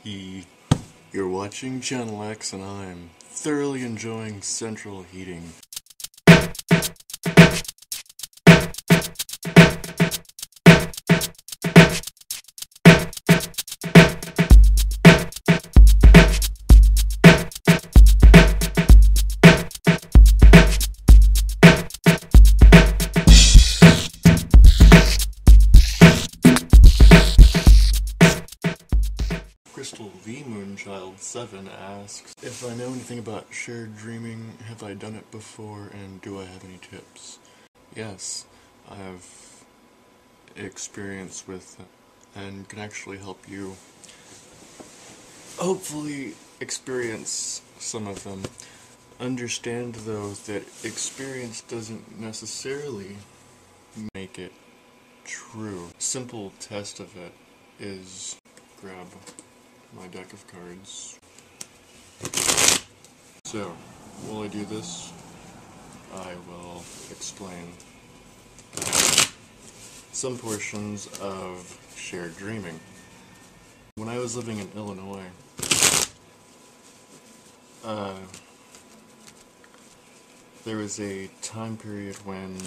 You're watching Channel X and I'm thoroughly enjoying central heating. Crystal V Moonchild 7 asks, if I know anything about shared dreaming, have I done it before, and do I have any tips? Yes, I have experience with it, and can actually help you hopefully experience some of them. Understand, though, that experience doesn't necessarily make it true. Simple test of it is grab my deck of cards. So, while I do this, I will explain some portions of shared dreaming. When I was living in Illinois, there was a time period when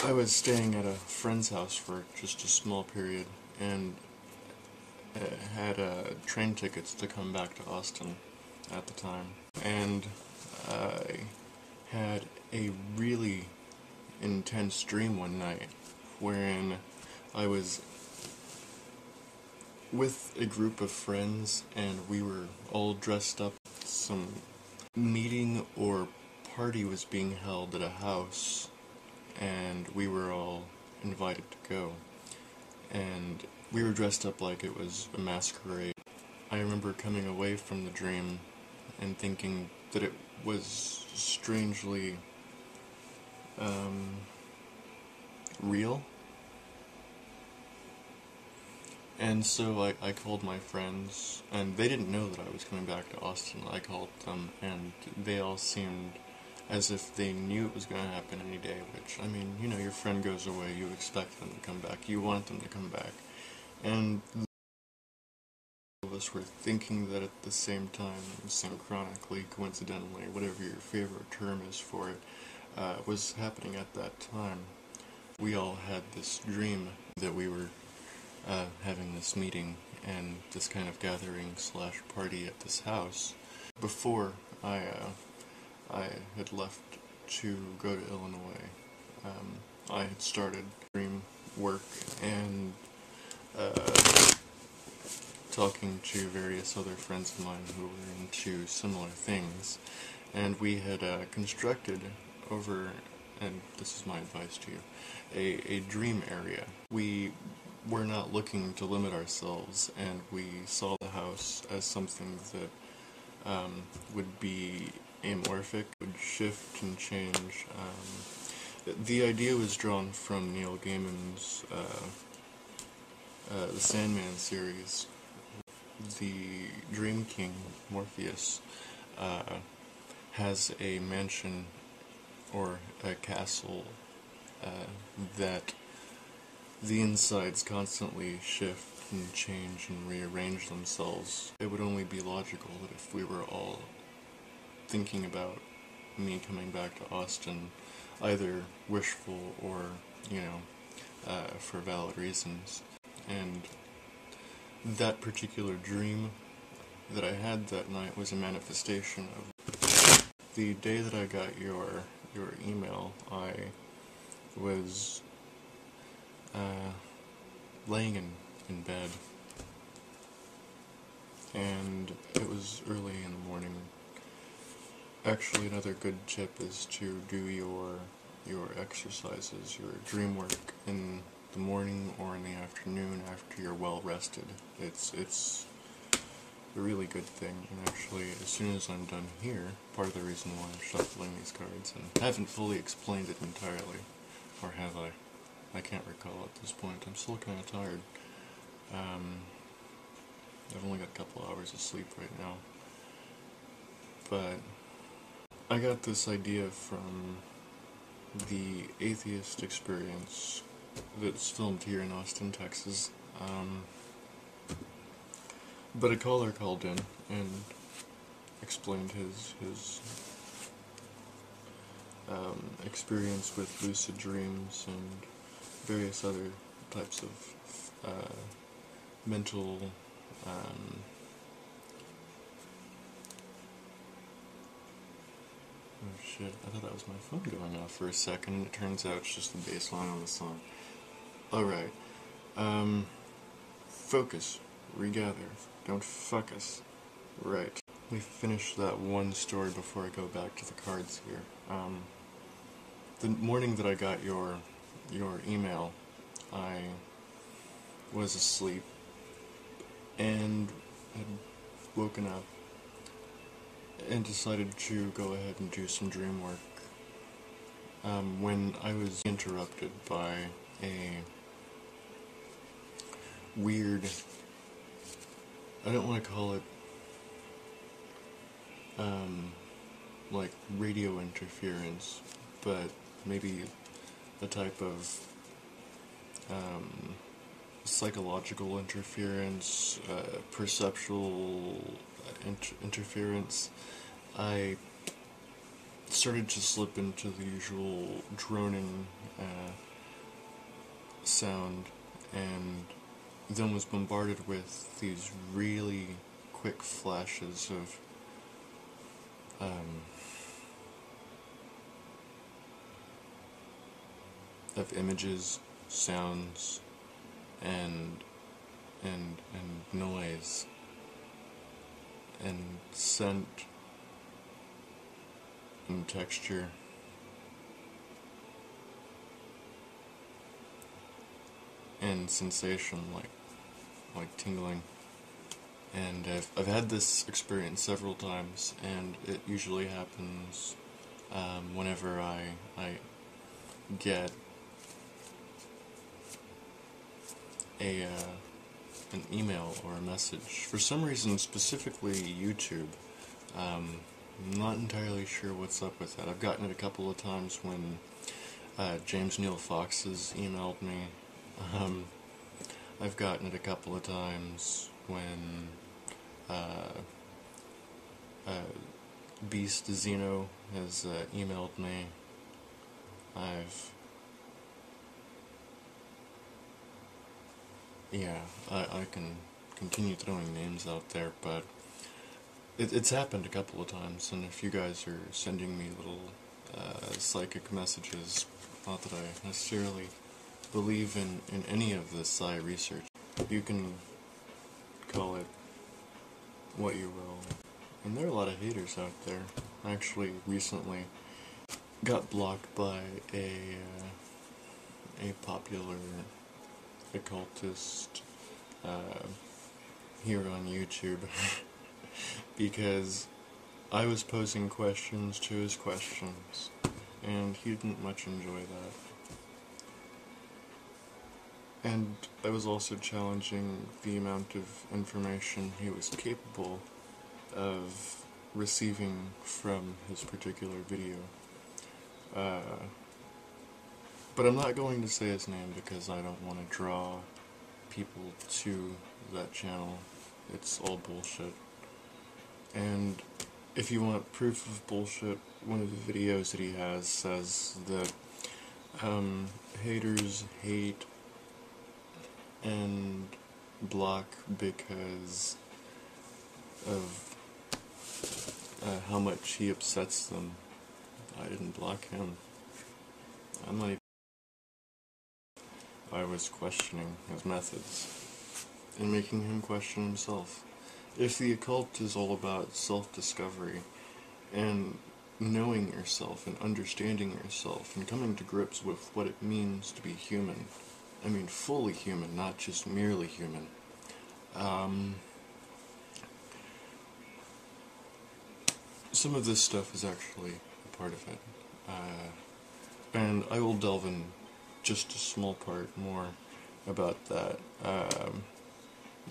I was staying at a friend's house for just a small period, and had train tickets to come back to Austin at the time. And I had a really intense dream one night wherein I was with a group of friends and we were all dressed up. Some meeting or party was being held at a house, and we were all invited to go. And we were dressed up like it was a masquerade. I remember coming away from the dream and thinking that it was strangely real. And so I called my friends, and they didn't know that I was coming back to Austin. I called them, and they all seemed as if they knew it was going to happen any day, which, I mean, you know, your friend goes away, you expect them to come back, you want them to come back. And all of us were thinking that at the same time, synchronically, coincidentally, whatever your favorite term is for it, was happening at that time. We all had this dream that we were having this meeting and this kind of gathering / party at this house. Before I had left to go to Illinois, I had started dream work and talking to various other friends of mine who were into similar things, and we had constructed over, and this is my advice to you, a dream area. We were not looking to limit ourselves, and we saw the house as something that would be amorphic, would shift and change. The idea was drawn from Neil Gaiman's the Sandman series. The Dream King, Morpheus, has a mansion or a castle that the insides constantly shift and change and rearrange themselves. It would only be logical that if we were all thinking about me coming back to Austin, either wishful or, you know, for valid reasons. And that particular dream that I had that night was a manifestation of the day that I got your email. I was laying in bed, and it was early in the morning. Actually, another good tip is to do your exercises, your dream work in the morning or in the afternoon after you're well rested. It's a really good thing, and actually, as soon as I'm done here, part of the reason why I'm shuffling these cards, and haven't fully explained it entirely, or have I? I can't recall at this point. I'm still kind of tired. I've only got a couple hours of sleep right now. But I got this idea from the atheist experience that's filmed here in Austin, Texas. But a caller called in and explained his experience with lucid dreams and various other types of mental oh shit, I thought that was my phone going off for a second. It turns out it's just the bass line on the song. Alright. Focus. Regather. Don't fuck us. Right. We finished that one story before I go back to the cards here. The morning that I got your email, I was asleep and had woken up and decided to go ahead and do some dream work when I was interrupted by a weird, I don't want to call it like radio interference, but maybe a type of psychological interference, perceptual interference. I started to slip into the usual droning sound, and then was bombarded with these really quick flashes of images, sounds, and noise, and scent, and texture, and sensation, like tingling. And I've had this experience several times, and it usually happens whenever I get an email or a message. For some reason, specifically YouTube. I'm not entirely sure what's up with that. I've gotten it a couple of times when James Neal Fox has emailed me. I've gotten it a couple of times when Beast Zeno has emailed me. I can continue throwing names out there, but it's happened a couple of times, and if you guys are sending me little psychic messages, not that I necessarily believe in any of this psi research, you can call it what you will. And there are a lot of haters out there. I actually recently got blocked by a popular occultist here on YouTube because I was posing questions to his questions, and he didn't much enjoy that. And I was also challenging the amount of information he was capable of receiving from his particular video. But I'm not going to say his name because I don't want to draw people to that channel. It's all bullshit. And if you want proof of bullshit, one of the videos that he has says that haters hate and block because of how much he upsets them. I didn't block him. I'm not even. I was questioning his methods and making him question himself. If the occult is all about self-discovery and knowing yourself and understanding yourself and coming to grips with what it means to be human, I mean fully human, not just merely human, some of this stuff is actually a part of it. And I will delve in just a small part more about that. A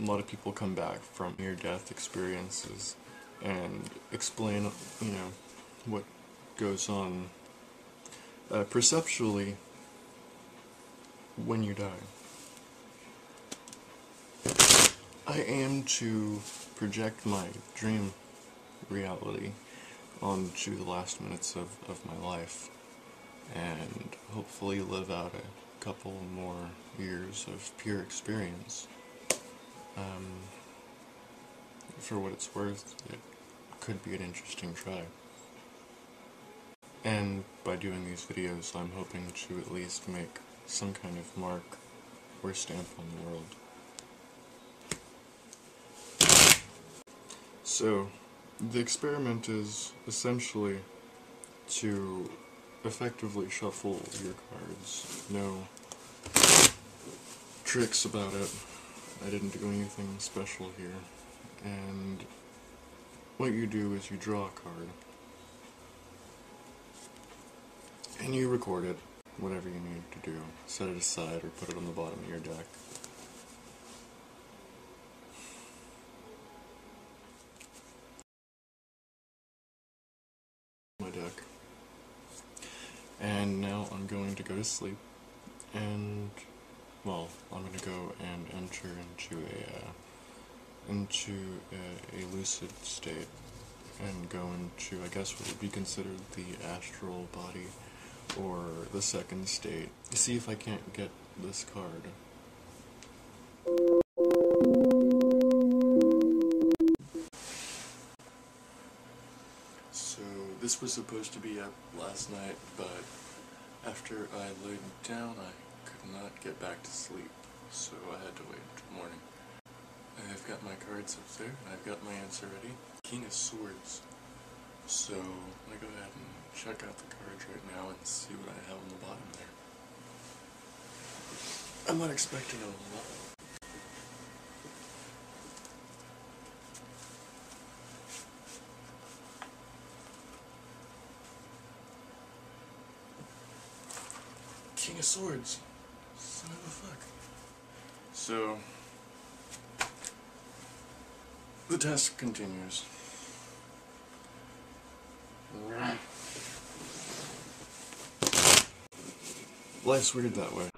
lot of people come back from near-death experiences and explain, what goes on perceptually when you die. I aim to project my dream reality onto the last minutes of my life, and hopefully live out a couple more years of pure experience. For what it's worth, it could be an interesting try. And by doing these videos, I'm hoping to at least make some kind of mark or stamp on the world. So, the experiment is essentially to effectively shuffle your cards. No tricks about it. I didn't do anything special here. And what you do is you draw a card. And you record it, whatever you need to do. Set it aside or put it on the bottom of your deck. My deck. And now I'm going to go to sleep, and, well, I'm going to go and enter into a lucid state, and go into, I guess, what would be considered the astral body, or the second state. See if I can't get this card. So, this was supposed to be up last night, but after I laid down, I could not get back to sleep, so I had to wait until morning. I've got my cards up there, and I've got my answer ready. King of Swords. So, I'm gonna go ahead and check out the cards right now and see what I have on the bottom there. I'm not expecting a lot. King of Swords. Son of a fuck. So, the test continues. Life's weird that way.